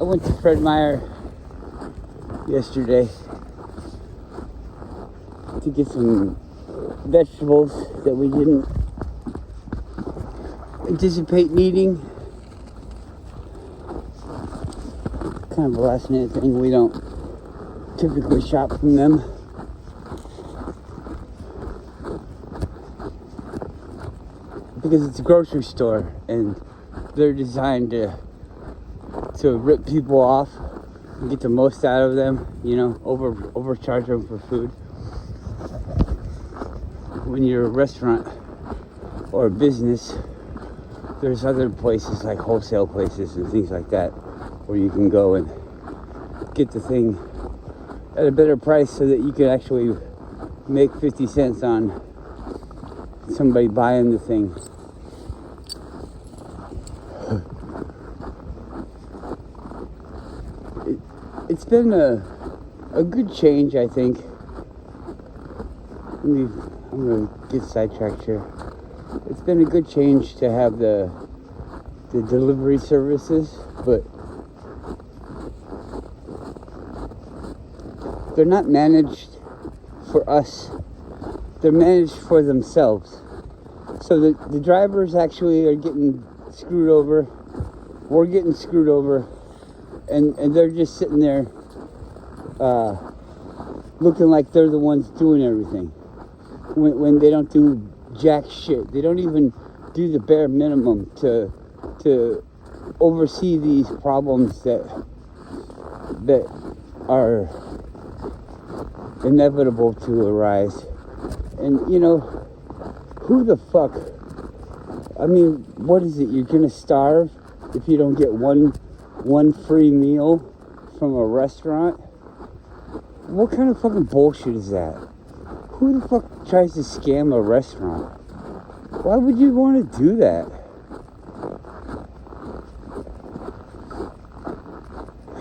I went to Fred Meyer yesterday to get some vegetables that we didn't anticipate needing. Kind of a last minute thing. We don't typically shop from them. Because it's a grocery store and they're designed to rip people off and get the most out of them, overcharge them for food. When you're a restaurant or a business, there's other places like wholesale places and things like that where you can go and get the thing at a better price so that you can actually make 50 cents on somebody buying the thing. It's been a good change, I think. I'm going to get sidetracked here. It's been a good change to have the delivery services, but they're not managed for us. They're managed for themselves. So the drivers actually are getting screwed over. We're getting screwed over. And they're just sitting there looking like they're the ones doing everything. When they don't do jack shit. They don't even do the bare minimum to oversee these problems that are inevitable to arise. And who the fuck? I mean, what is it? You're gonna starve if you don't get one free meal from a restaurant? What kind of fucking bullshit is that? Who the fuck tries to scam a restaurant? Why would you want to do that?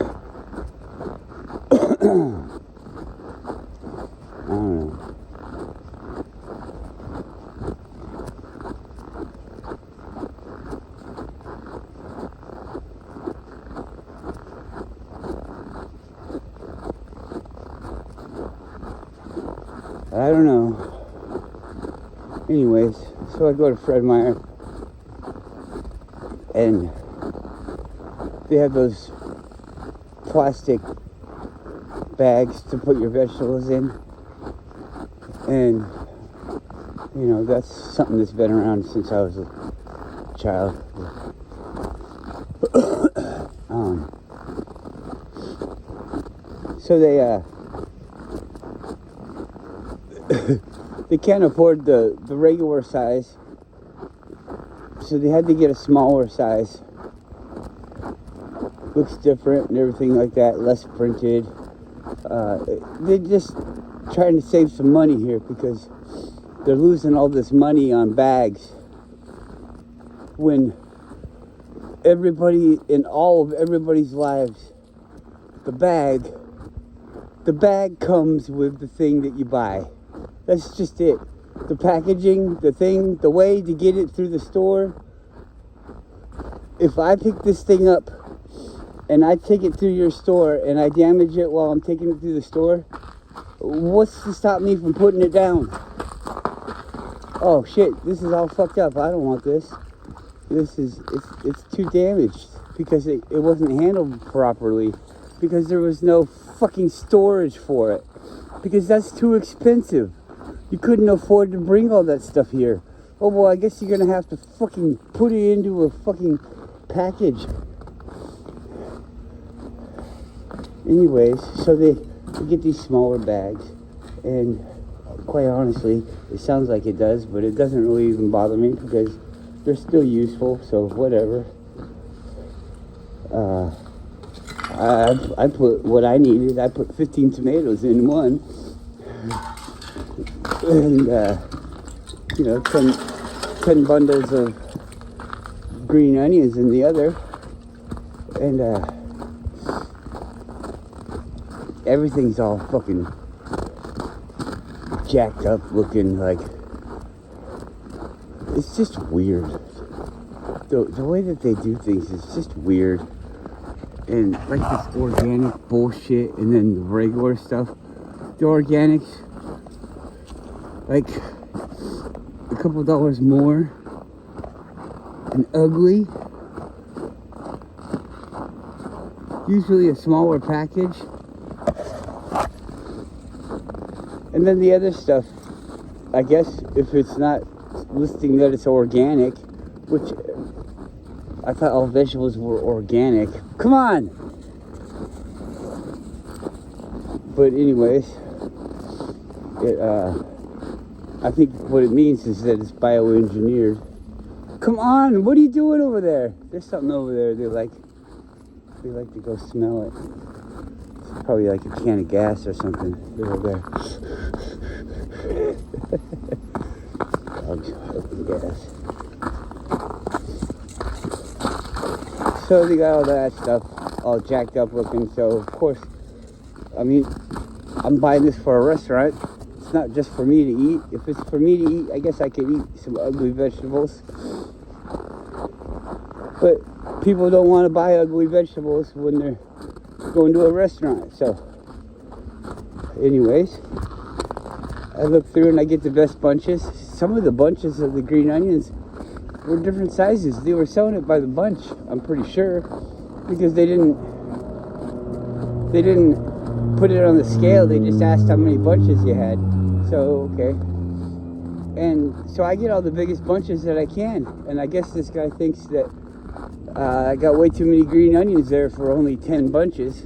I don't know. I don't know. Anyways, so I go to Fred Meyer and they have those plastic bags to put your vegetables in, and that's something that's been around since I was a child. So they can't afford the regular size, so they had to get a smaller size. Looks different and everything like that, less printed. They're just trying to save some money here because they're losing all this money on bags when everybody in all of everybody's lives, the bag comes with the thing that you buy. That's just it. The packaging, the thing, the way to get it through the store. If I pick this thing up and I take it through your store and I damage it while I'm taking it through the store, what's to stop me from putting it down? Oh shit, this is all fucked up. I don't want this. It's too damaged because it wasn't handled properly, because there was no fucking storage for it, because that's too expensive. You couldn't afford to bring all that stuff here. Oh, well, I guess you're gonna have to fucking put it into a fucking package. Anyways, so they get these smaller bags, and quite honestly, it sounds like it does, but it doesn't really even bother me because they're still useful, so whatever. I put what I needed. I put 15 tomatoes in one, and 10 bundles of green onions in the other, and everything's all fucking jacked up looking. Like, it's just weird. The way that they do things is just weird. and like this organic bullshit, and then the regular stuff. The organics, like a couple dollars more, and ugly. Usually a smaller package. And then the other stuff, I guess if it's not listing that it's organic, which I thought all vegetables were organic. Come on! But anyways, I think what it means is that it's bioengineered. Come on, what are you doing over there? There's something over there they like to go smell it. It's probably like a can of gas or something. Over there. Dogs fucking gas. So they got all that stuff all jacked up looking. So of course, I mean, I'm buying this for a restaurant. It's not just for me to eat. If it's for me to eat, I guess I could eat some ugly vegetables. But people don't want to buy ugly vegetables when they're going to a restaurant. So anyways, I look through and I get the best bunches. Some of the bunches of the green onions were different sizes. They were selling it by the bunch, I'm pretty sure, because they didn't put it on the scale. They just asked how many bunches you had. So okay. And so I get all the biggest bunches that I can. And I guess this guy thinks that I got way too many green onions there for only 10 bunches.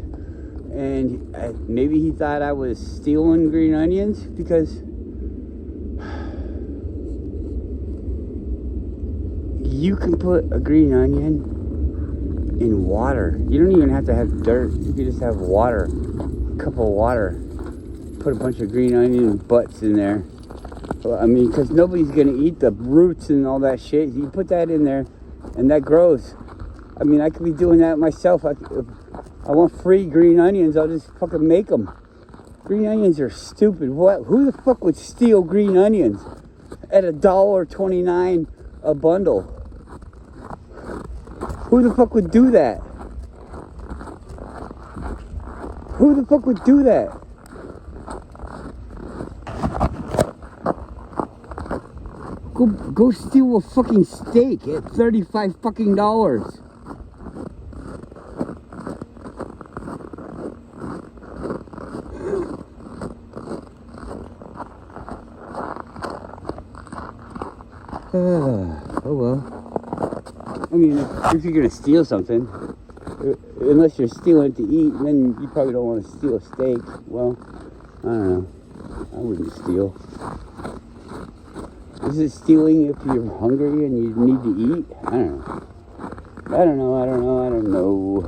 And maybe he thought I was stealing green onions, because you can put a green onion in water. You don't even have to have dirt. You can just have water, a cup of water. Put a bunch of green onion butts in there. Well, I mean, because nobody's going to eat the roots and all that shit. You put that in there and that grows. I mean, I could be doing that myself. If I want free green onions, I'll just fucking make them. Green onions are stupid. What? Who the fuck would steal green onions at $1.29 a bundle? Who the fuck would do that? Who the fuck would do that? Go steal a fucking steak at $35 fucking dollars. Oh well. I mean, if you're gonna steal something, unless you're stealing it to eat, then you probably don't want to steal a steak. Well, I don't know. I wouldn't steal. Is it stealing if you're hungry and you need to eat? I don't know. I don't know.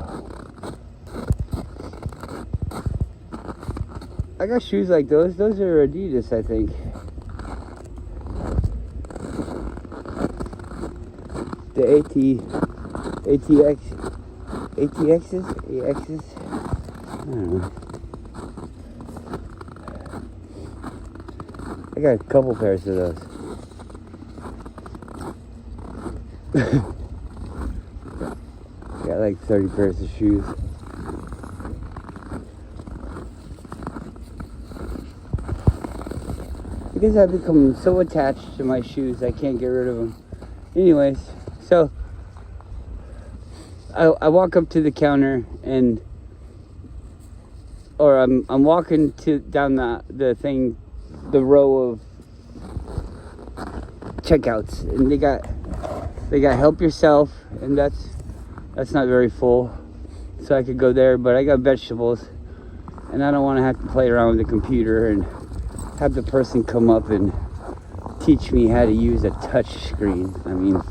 I got shoes like those. Those are Adidas, I think. The ATXs? I don't know. I got a couple pairs of those. Got like 30 pairs of shoes. Because I've become so attached to my shoes, I can't get rid of them. Anyways, so I walk up to the counter or I'm walking down the row of checkouts, and they got help yourself, and that's not very full, so I could go there. But I got vegetables, and I don't want to have to play around with the computer and have the person come up and teach me how to use a touch screen. I mean,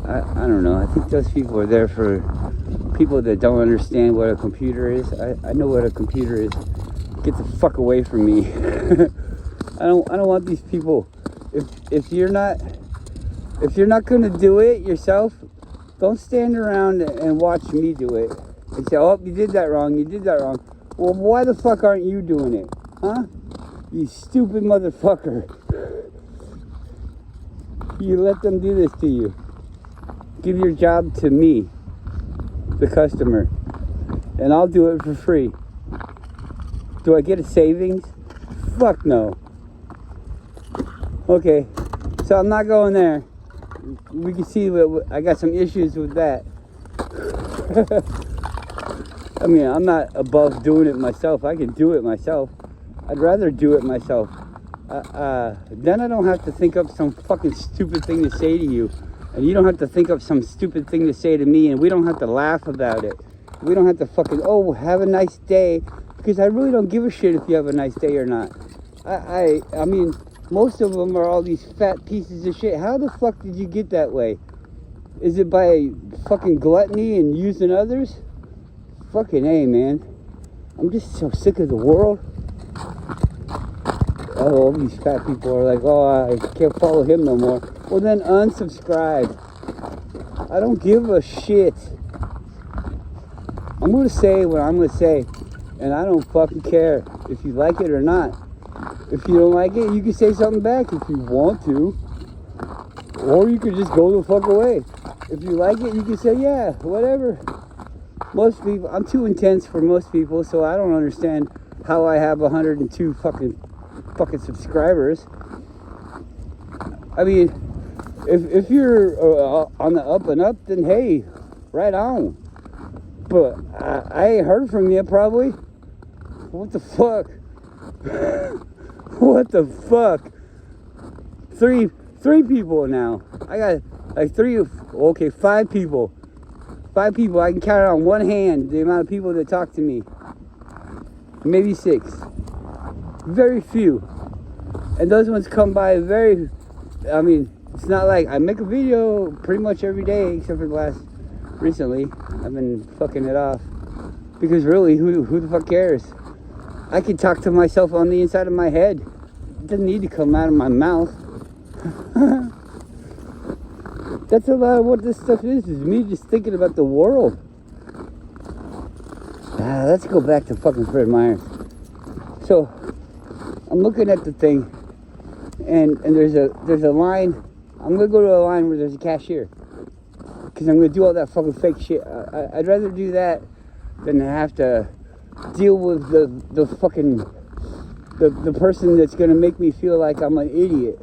I don't know. I think those people are there for people that don't understand what a computer is. I know what a computer is. Get the fuck away from me. I don't want these people. If you're not gonna do it yourself, don't stand around and watch me do it and say, oh, you did that wrong. Well, why the fuck aren't you doing it? Huh? You stupid motherfucker. You let them do this to you. Give your job to me, the customer. and I'll do it for free. Do I get a savings? Fuck no. Okay, so I'm not going there. We can see what I got some issues with that. I mean, I'm not above doing it myself. I can do it myself. I'd rather do it myself. Then I don't have to think up some fucking stupid thing to say to you. And you don't have to think up some stupid thing to say to me. And we don't have to laugh about it. We don't have to fucking, oh, have a nice day. Because I really don't give a shit if you have a nice day or not. I mean, most of them are all these fat pieces of shit. How the fuck did you get that way? Is it by fucking gluttony and using others? Fucking A, man. I'm just so sick of the world. Oh, all these fat people are like, oh, I can't follow him no more. Well, then unsubscribe. I don't give a shit. I'm going to say what I'm going to say. And I don't fucking care if you like it or not. If you don't like it, you can say something back if you want to. Or you could just go the fuck away. If you like it, you can say, yeah, whatever. Most people, I'm too intense for most people, so I don't understand how I have 102 fucking subscribers. I mean, if you're on the up and up, then hey, right on. But I ain't heard from you probably. What the fuck? What the fuck? Three people now. I got like five people. 5 people. I can count on one hand the amount of people that talk to me. Maybe 6. Very few. And those ones come by very, I mean, it's not like I make a video pretty much every day except for recently. I've been fucking it off. Because really, who the fuck cares? I can talk to myself on the inside of my head. It doesn't need to come out of my mouth. That's a lot of what this stuff is me just thinking about the world. Let's go back to fucking Fred Myers. So, I'm looking at the thing, and there's a line. I'm going to go to a line where there's a cashier. Because I'm going to do all that fucking fake shit. I'd rather do that than have to deal with the fucking, the person that's going to make me feel like I'm an idiot.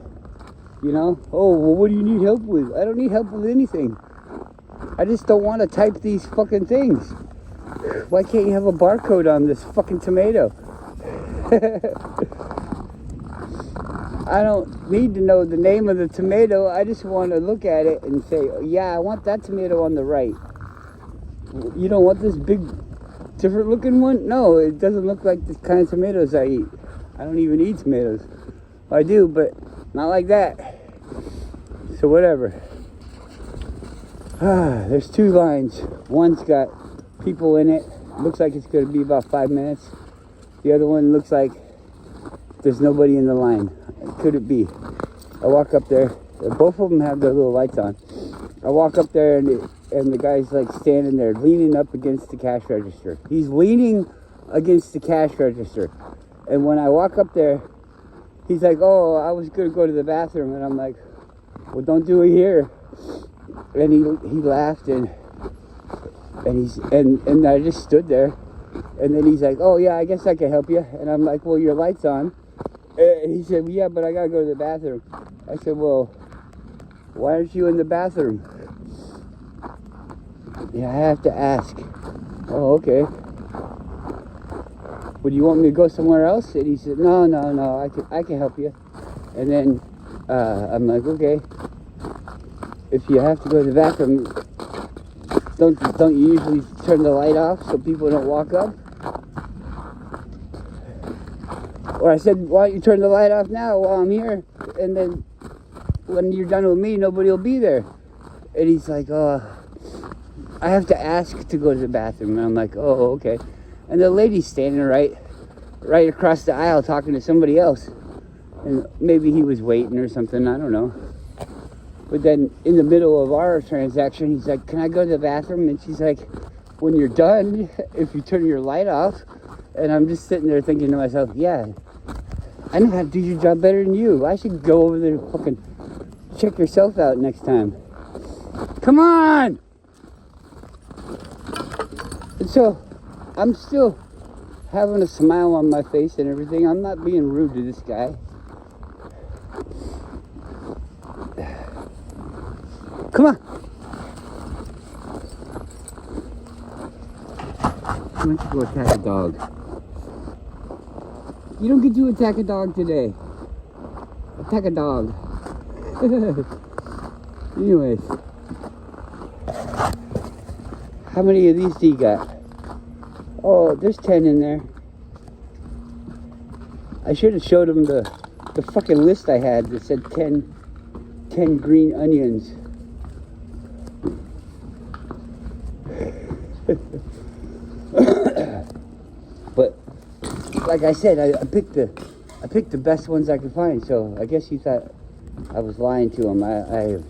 You know? Oh, well, what do you need help with? I don't need help with anything. I just don't want to type these fucking things. Why can't you have a barcode on this fucking tomato? I don't need to know the name of the tomato. I just want to look at it and say, yeah, I want that tomato on the right. You don't want this big, different looking one? No, it doesn't look like the kind of tomatoes I eat. I don't even eat tomatoes. I do, but not like that. So whatever. There's 2 lines. One's got people in it. Looks like it's going to be about 5 minutes. The other one looks like there's nobody in the line. Could it be? I walk up there. Both of them have their little lights on. I walk up there and the guy's like standing there leaning up against the cash register. He's leaning against the cash register. And when I walk up there, he's like, oh, I was going to go to the bathroom. And I'm like, well, don't do it here. And he laughed and I just stood there. And then he's like, oh, yeah, I guess I can help you. And I'm like, well, your light's on. And he said, yeah, but I got to go to the bathroom. I said, well, why aren't you in the bathroom? Yeah, I have to ask. Oh, okay. Would you want me to go somewhere else? And he said, no, I can help you. And then I'm like, okay. If you have to go to the bathroom, don't you usually turn the light off so people don't walk up? Or I said, why don't you turn the light off now while I'm here? And then when you're done with me, nobody will be there. And he's like, oh, I have to ask to go to the bathroom. And I'm like, oh, okay. And the lady's standing right across the aisle talking to somebody else. And maybe he was waiting or something, I don't know. But then in the middle of our transaction, he's like, can I go to the bathroom? And she's like, when you're done, if you turn your light off. And I'm just sitting there thinking to myself, yeah, I know how to do your job better than you. I should go over there and fucking check yourself out next time. Come on! And so I'm still having a smile on my face and everything. I'm not being rude to this guy. Come on. Why don't you go attack a dog? You don't get to attack a dog today. Attack a dog. Anyways. How many of these do you got? Oh, there's 10 in there. I should have showed him the fucking list I had that said 10 green onions. But like I said, I picked the best ones I could find. So I guess he thought I was lying to him. I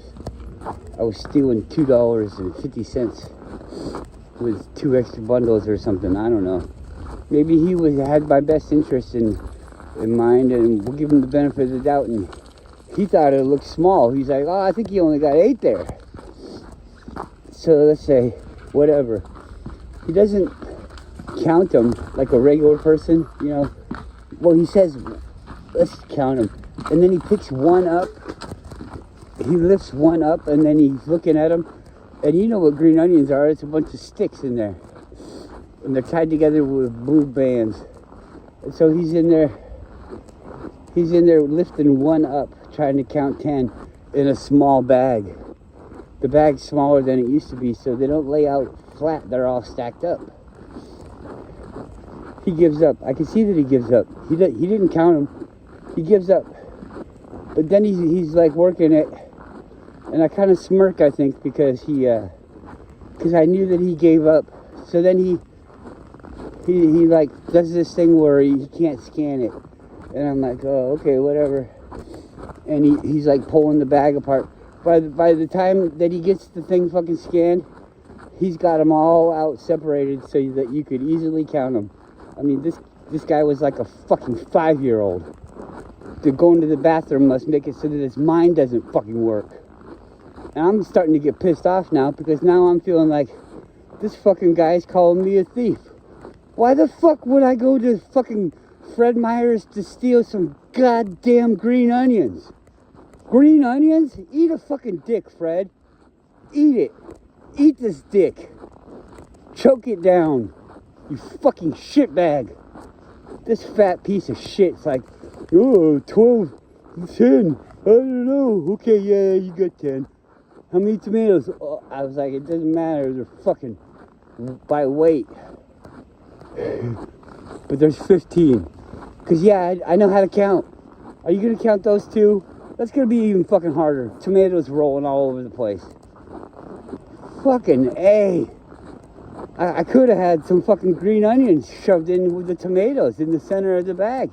was stealing $2.50 with 2 extra bundles or something. I don't know. Maybe he had my best interest in mind, and we'll give him the benefit of the doubt. And he thought it looked small. He's like, oh, I think he only got 8 there. So let's say whatever. He doesn't count them like a regular person, you know. Well, he says, let's count them, and then he picks one up. He lifts one up, and then he's looking at them. And you know what green onions are? It's a bunch of sticks in there, and they're tied together with blue bands. And so he's in there lifting one up, trying to count 10 in a small bag. The bag's smaller than it used to be, so they don't lay out flat. They're all stacked up. He gives up. I can see that he gives up. He didn't count them. He gives up. But then he's like working it. And I kind of smirk, I think, because because I knew that he gave up. So then he like does this thing where he can't scan it, and I'm like, oh, okay, whatever. And he's like pulling the bag apart. By the time that he gets the thing fucking scanned, he's got them all out separated so that you could easily count them. I mean, this guy was like a fucking 5-year-old. The going to the bathroom must make it so that his mind doesn't fucking work. And I'm starting to get pissed off now, because now I'm feeling like this fucking guy's calling me a thief. Why the fuck would I go to fucking Fred Meyer's to steal some goddamn green onions? Green onions? Eat a fucking dick, Fred. Eat it. Eat this dick. Choke it down. You fucking shitbag. This fat piece of shit's like, oh, 12, 10. I don't know. Okay, yeah, you got 10. How many tomatoes? Oh, I was like, it doesn't matter. They're fucking by weight. But there's 15. Because, yeah, I know how to count. Are you going to count those two? That's going to be even fucking harder. Tomatoes rolling all over the place. Fucking A. I could have had some fucking green onions shoved in with the tomatoes in the center of the bag.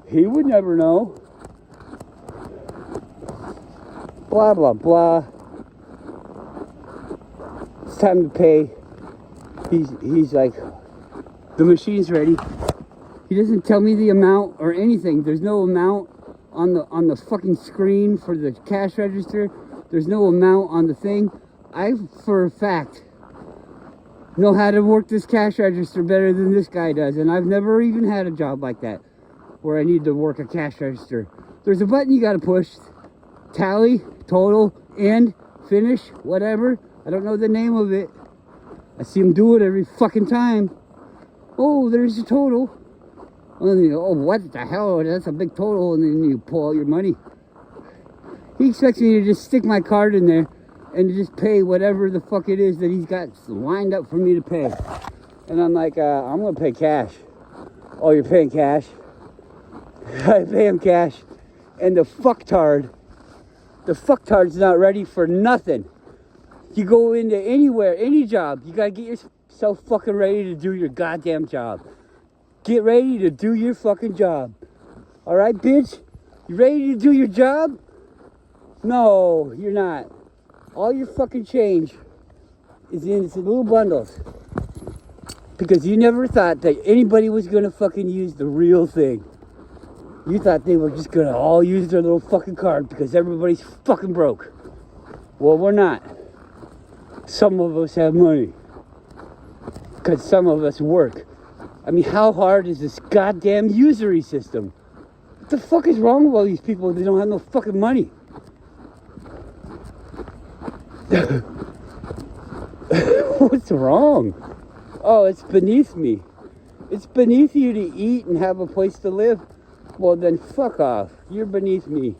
He would never know. Blah, blah, blah. It's time to pay. He's like, the machine's ready. He doesn't tell me the amount or anything. There's no amount on the fucking screen for the cash register. There's no amount on the thing. I, for a fact, know how to work this cash register better than this guy does. And I've never even had a job like that where I need to work a cash register. There's a button you gotta push. Tally, total, end, finish, whatever. I don't know the name of it. I see him do it every fucking time. Oh, there's a total. And then you go, oh, what the hell? That's a big total. And then you pull out your money. He expects me to just stick my card in there and to just pay whatever the fuck it is that he's got lined up for me to pay. And I'm like, I'm going to pay cash. Oh, you're paying cash? I pay him cash. And the fucktard's not ready for nothing. You go into anywhere, any job, you gotta get yourself fucking ready to do your goddamn job. Get ready to do your fucking job. Alright, bitch? You ready to do your job? No, you're not. All your fucking change is in these little bundles. Because you never thought that anybody was gonna fucking use the real thing. You thought they were just gonna all use their little fucking card because everybody's fucking broke. Well, we're not. Some of us have money. because some of us work. I mean, how hard is this goddamn usury system? What the fuck is wrong with all these people? They don't have no fucking money. What's wrong? Oh, it's beneath me. It's beneath you to eat and have a place to live. Well, then fuck off. You're beneath me.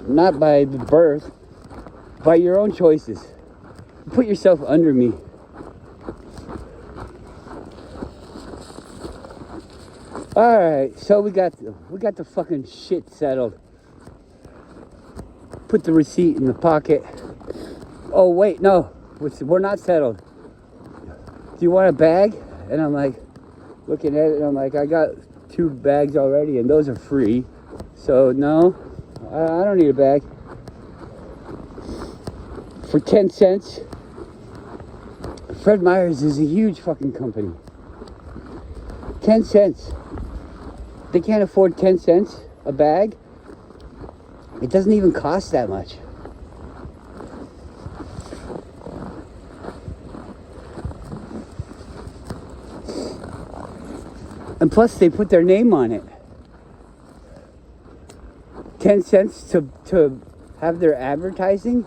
Not by the birth, by your own choices. Put yourself under me. Alright, so we got the fucking shit settled. Put the receipt in the pocket. Oh wait, no, we're not settled. Do you want a bag? And I'm like, looking at it, and I'm like, I got 2 bags already, and those are free. So no, I don't need a bag. For 10 cents. Fred Meyer's is a huge fucking company. 10 cents. They can't afford 10 cents a bag. It doesn't even cost that much. And plus they put their name on it. 10 cents to have their advertising.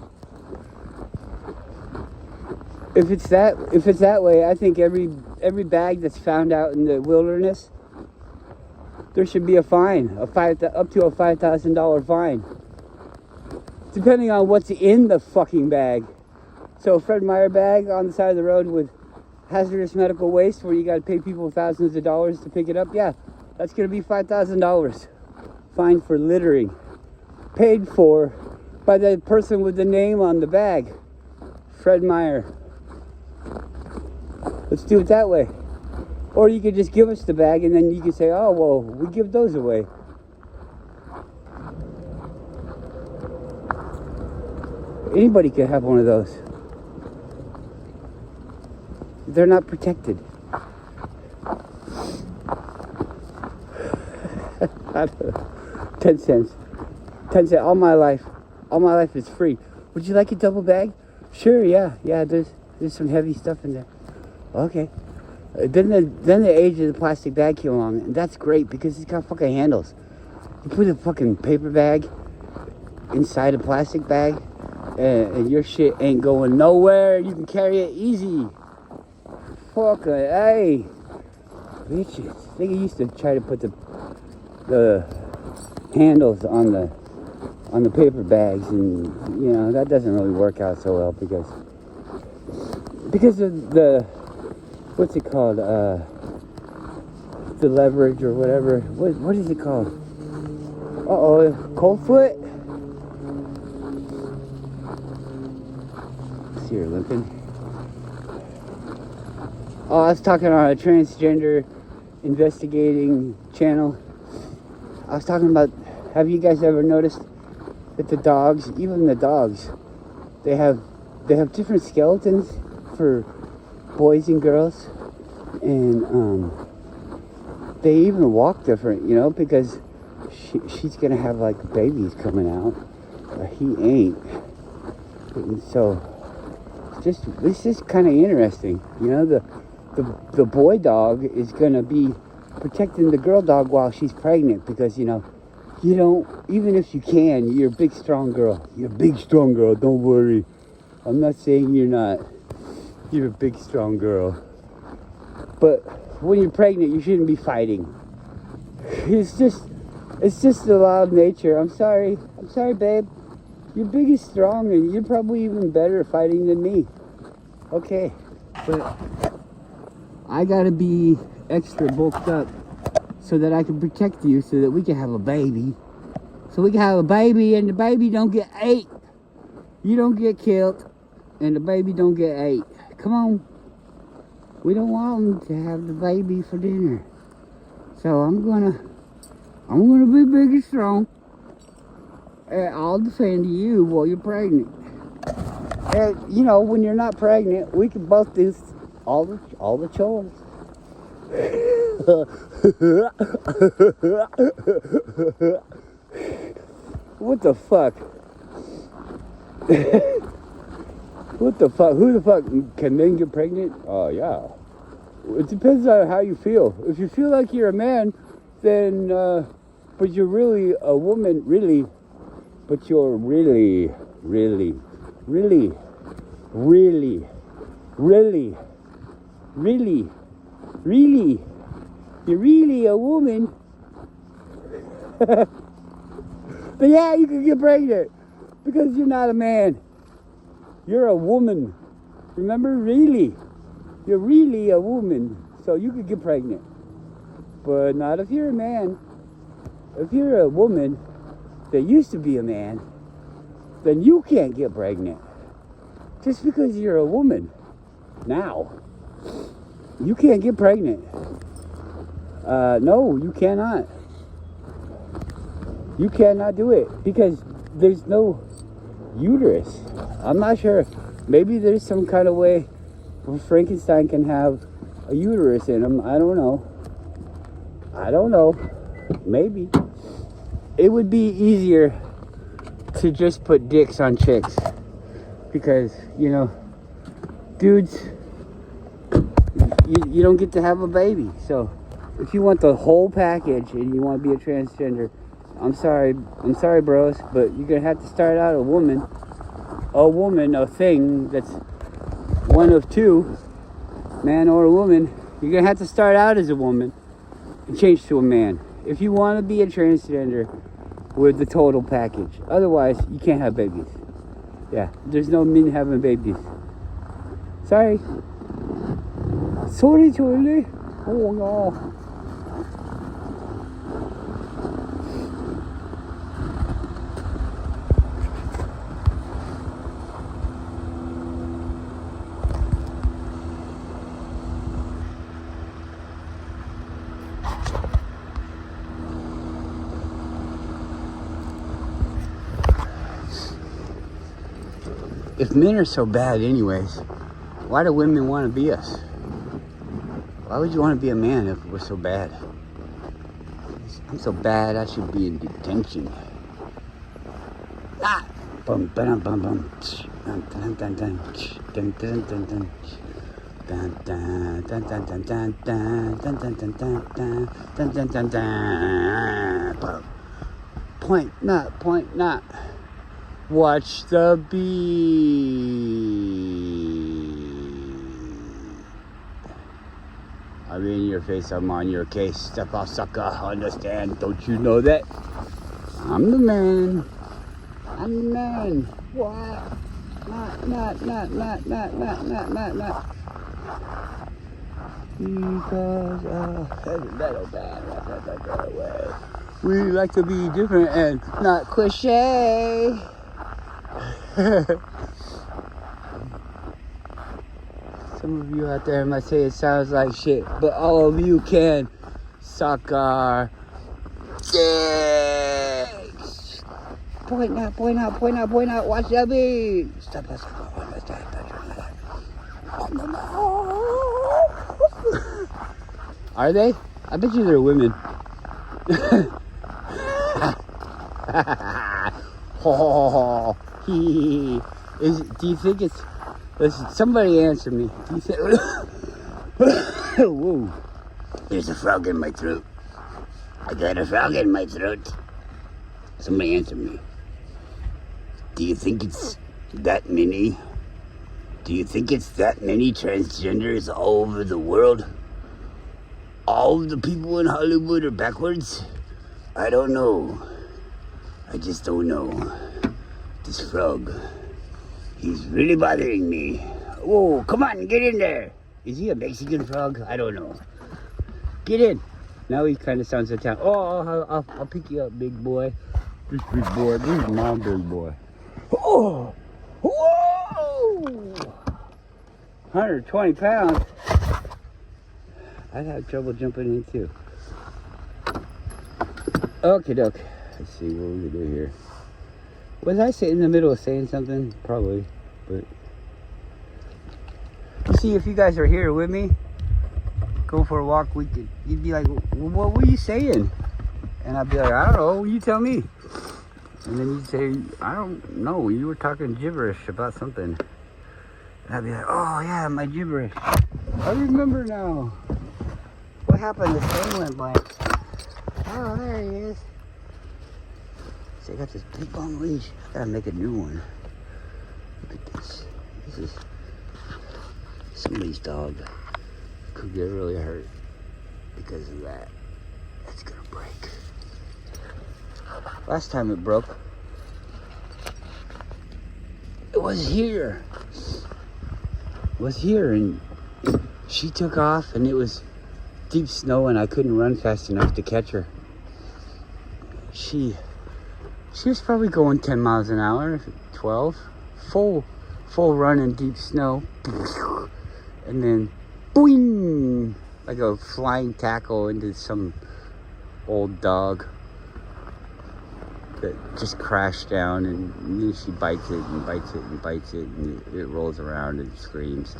If it's that way, I think every bag that's found out in the wilderness, there should be a fine, up to a $5,000 fine, depending on what's in the fucking bag. So a Fred Meyer bag on the side of the road with hazardous medical waste, where you got to pay people thousands of dollars to pick it up, yeah, that's gonna be $5,000 fine for littering, paid for by the person with the name on the bag, Fred Meyer. Let's do it that way. Or you could just give us the bag, and then you could say, oh, well, we give those away. Anybody could have one of those. They're not protected. 10 cents. 10 cents. All my life is free. Would you like a double bag? Sure, yeah. There's some heavy stuff in there. Okay. Then the age of the plastic bag came along, and that's great because it's got fucking handles. You put a fucking paper bag inside a plastic bag, and your shit ain't going nowhere. You can carry it easy. Fuck, hey, bitches. They used to try to put the handles on the paper bags, and you know that doesn't really work out so well because of the. What's it called? The leverage or whatever. What is it called? Cold foot? See her limping. Oh, I was talking on a transgender investigating channel. I was talking about, have you guys ever noticed that the dogs, even the dogs, they have different skeletons for boys and girls, and they even walk different, you know, because she's gonna have like babies coming out, he ain't, and so it's just kind of interesting, you know. The boy dog is gonna be protecting the girl dog while she's pregnant, because you know, you don't, even if you can, you're a big strong girl, don't worry. I'm not saying you're not. You're a big, strong girl. But when you're pregnant, you shouldn't be fighting. It's just the law of nature. I'm sorry, babe. You're big and strong, and you're probably even better at fighting than me. Okay. But I gotta be extra bulked up so that I can protect you, so that we can have a baby. So we can have a baby, and the baby don't get ate. You don't get killed, and the baby don't get ate. Come on. We don't want them to have the baby for dinner. So I'm gonna be big and strong. And I'll defend you while you're pregnant. And you know, when you're not pregnant, we can both do all the chores. What the fuck? What the fuck? Who the fuck can men get pregnant? Oh yeah. It depends on how you feel. If you feel like you're a man, then but you're really a woman, really. But you're really, really, really, really, really, really, really, you're really a woman. But yeah, you can get pregnant because you're not a man. You're a woman. Remember, really. You're really a woman, so you could get pregnant. But not if you're a man. If you're a woman that used to be a man, then you can't get pregnant. Just because you're a woman now, you can't get pregnant. No, you cannot. You cannot do it because there's no uterus. I'm not sure. Maybe there's some kind of way where Frankenstein can have a uterus in him. I don't know. Maybe. It would be easier to just put dicks on chicks. Because, you know, dudes, you don't get to have a baby. So, if you want the whole package and you want to be a transgender, I'm sorry, bros, but you're going to have to start out a woman, a thing that's one of two, man or a woman. You're going to have to start out as a woman and change to a man if you want to be a transgender with the total package. Otherwise, you can't have babies. Yeah, there's no men having babies. Sorry. Sorry, Charlie. Oh, no. If men are so bad anyways, why do women want to be us? Why would you want to be a man if we're so bad? I'm so bad I should be in detention. Ah! Bum bum bum bum. Dun dun dun dun dun dun dun dun. Dun dun dun dun dun dun dun dun dun dun dun dun dun dun. Point not. Watch the beat. I'm in your face, I'm on your case. Step off, sucker, understand. Don't you know that? I'm the man. What? Not. Because heavy metal band. We like to be different and not cliche. Some of you out there might say it sounds like shit, but all of you can suck our dicks. Point out. Watch that beat. Stop us. Are they? I bet you they're women. Do you think it's... Listen, somebody answer me. Do you think... Whoa. There's a frog in my throat. I got a frog in my throat. Somebody answer me. Do you think it's that many? Do you think it's that many transgenders all over the world? All of the people in Hollywood are backwards? I don't know. I just don't know. This frog, he's really bothering me. Whoa, come on, get in there. Is he a Mexican frog? I don't know. Get in. Now he kind of sounds Italian. Oh, I'll pick you up, big boy. This big boy, this is my big boy. Oh, whoa! 120 pounds. I'd have trouble jumping in too. Okay, doke. Let's see what we can do here. Was I in the middle of saying something? Probably, but you see, if you guys are here with me, go for a walk. You'd be like, well, "What were you saying?" And I'd be like, "I don't know. You tell me." And then you'd say, I don't know, you were talking gibberish about something. And I'd be like, oh yeah, my gibberish. I remember now. What happened? The thing went blank. Oh, there he is. So I got this big long leash. I gotta make a new one. Look at this. This is somebody's dog. Could get really hurt because of that. It's gonna break. Last time it broke, it was here. It was here, and she took off, and it was deep snow, and I couldn't run fast enough to catch her. She was probably going 10 miles an hour, 12, full run in deep snow, and then boing, like a flying tackle into some old dog that just crashed down, and then she bites it and bites it and bites it, and it rolls around and screams.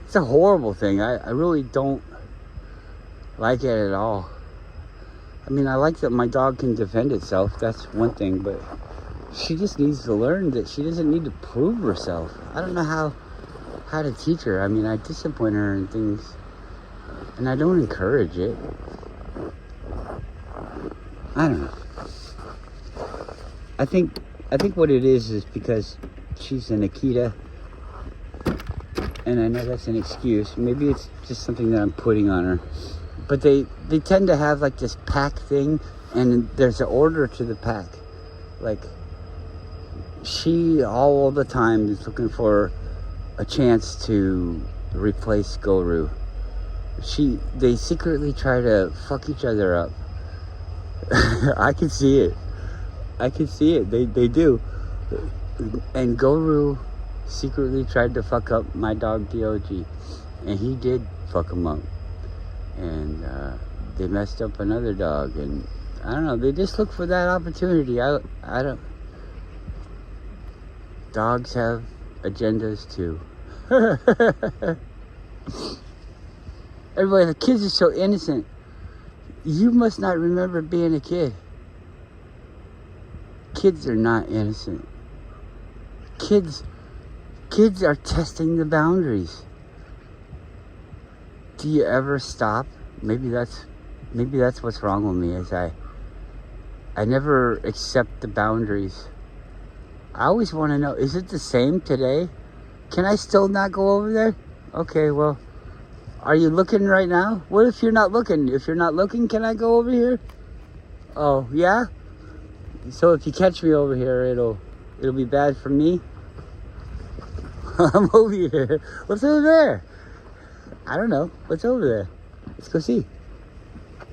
It's a horrible thing. I really don't like it at all. I mean, I like that my dog can defend itself. That's one thing, but she just needs to learn that she doesn't need to prove herself. I don't know how to teach her. I mean, I discipline her and things, and I don't encourage it. I don't know. I think what it is because she's an Akita, and I know that's an excuse. Maybe it's just something that I'm putting on her. But they tend to have like this pack thing, and there's an order to the pack. Like, she all the time is looking for a chance to replace Goru. They secretly try to fuck each other up. I can see it. They do. And Goru secretly tried to fuck up my dog Dog, and he did fuck him up. And they messed up another dog, and I don't know, they just look for that opportunity. I don't. Dogs have agendas too. Everybody, the kids are so innocent. You must not remember being a kid. Kids are not innocent. Kids are testing the boundaries. Do you ever stop? Maybe that's what's wrong with me, is I never accept the boundaries. I always want to know, is it the same today? Can I still not go over there? Okay, well, are you looking right now? What if you're not looking? If you're not looking, can I go over here? Oh, yeah? So if you catch me over here, it'll be bad for me? I'm over here. What's over there? I don't know. What's over there? Let's go see.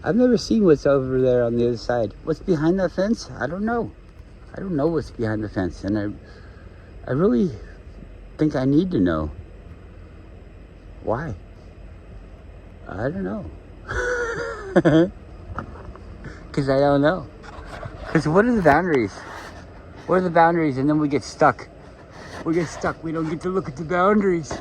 I've never seen what's over there on the other side. What's behind that fence? I don't know. I don't know what's behind the fence, and I really think I need to know. Why? I don't know. Because I don't know. Because what are the boundaries? What are the boundaries? And then we get stuck. We get stuck. We don't get to look at the boundaries.